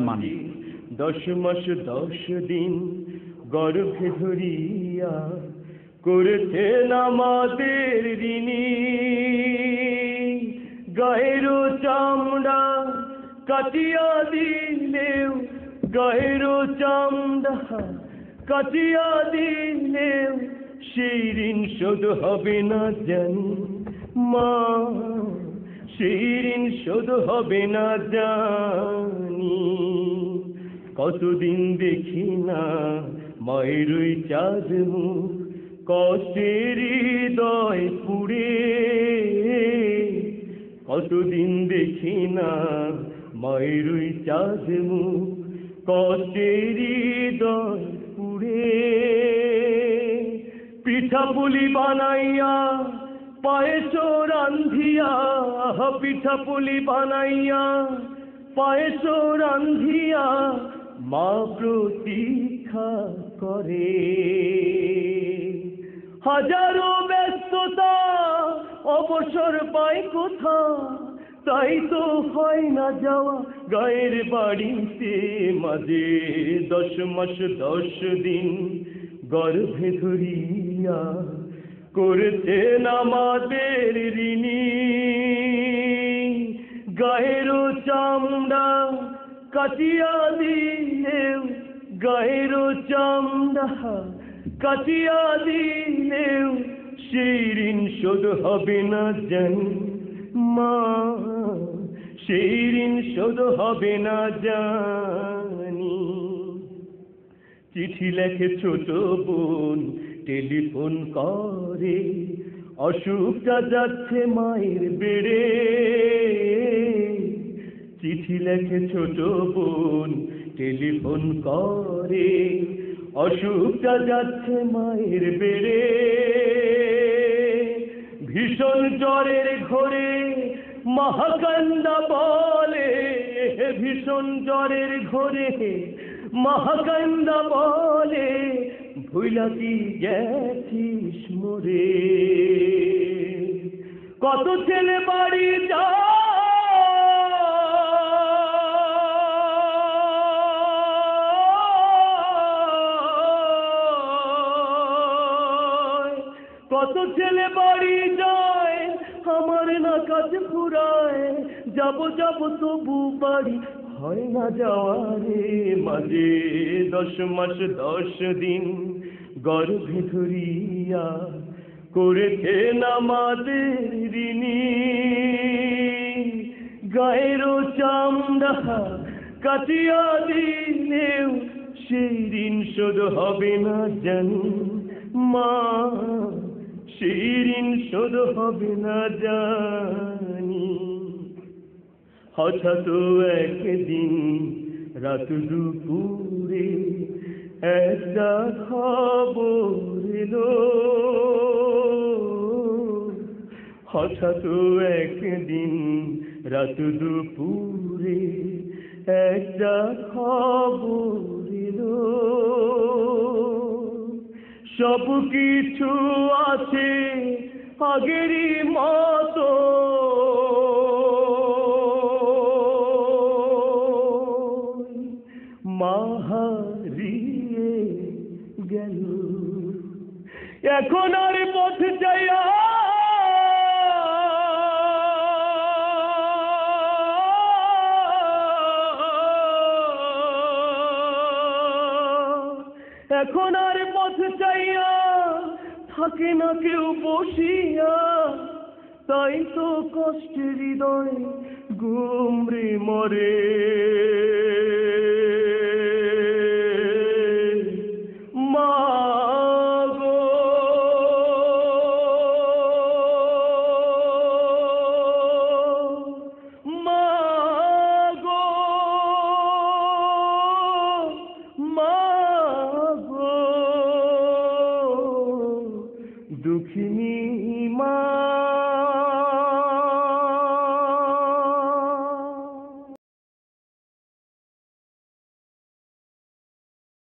মানে 10 মাস 10 দিন গর্ভে ধরিয়া করেছেন আমাদের ঋণী গায়ের চামড়া কাটিয়া দিলেও গায়ের চামড়া কাটিয়া দিলেও সেই ঋণ শোধ হবে না জানি মা সেই ঋণ শোধ হবে না জানি কতদিন দেখি না মায়ের ওই চাঁদ মুখ কষ্টের হৃদয় পুড়ে কতদিন দেখি না মায়ের ওই চাঁদ মুখ কষ্টের হৃদয় পুড়ে পিঠা পুলি বানাইয়া পায়েস রান্ধিয়া পিঠা পুলি বানাইয়া পায়েস রান্ধিয়া মা প্রতীক্ষা করে হাজারো ব্যস্ততা অবসর পায় কোথা তাই তো হয় না যাওয়া গায়ের বাড়িতে মাঝে 10 মাস 10 দিন গর্ভে ধরিয়া করেছেন আমাদের ঋণী গায়ের চামড়া কাটিয়া দিলেও গায়ের চামড়া কাটিয়া দিলেও সেই ঋণ শোধ হবে না জানি মা সেই ঋণ শোধ হবে না জানি চিঠি লেখে ছোট বোন টেলিফোন করে অসুখটা যাচ্ছে মায়ের বেড়ে চিঠি লেখে ছোট বোন টেলিফোন করে অসুখটা যাচ্ছে মায়ের বেড়ে ভীষণ জ্বরের ঘোরে মহাকান্দা বলে ভীষণ জ্বরের ঘোরে মহাকান্দা বলে ভুইলা কি গেছিস মোরে কত ছেলে বাড়ি যায় কত ছেলে বাড়ি যায় আমার না কাজ ফুরায় যাব যাব তবু বাড়ি হয় না যাওয়ারে মাঝে 10 মাস 10 দিন গর্ভে ধরিয়া করেছেন আমাদের ঋণী গায়ের চামড়া কাটিয়া দিলেও সেই ঋণ শোধ হবে না জানি মা সেই ঋণ শোধ হবে না জানি হঠাৎ একদিন রাত দুপুরে একটা খবর এলো হঠাৎ একদিন রাত দুপুরে একটা খবর এলো সব কিছু আছে আগেরই মতো মা হারিয়ে গেল এখন আর পথ যাইয়া এখন আর পথ চাইয়া থাকে না কেউ বসিয়া তাই তো কষ্টের হৃদয় গুমরে মরে মা গো মা গো মা গো দুঃখিনী মা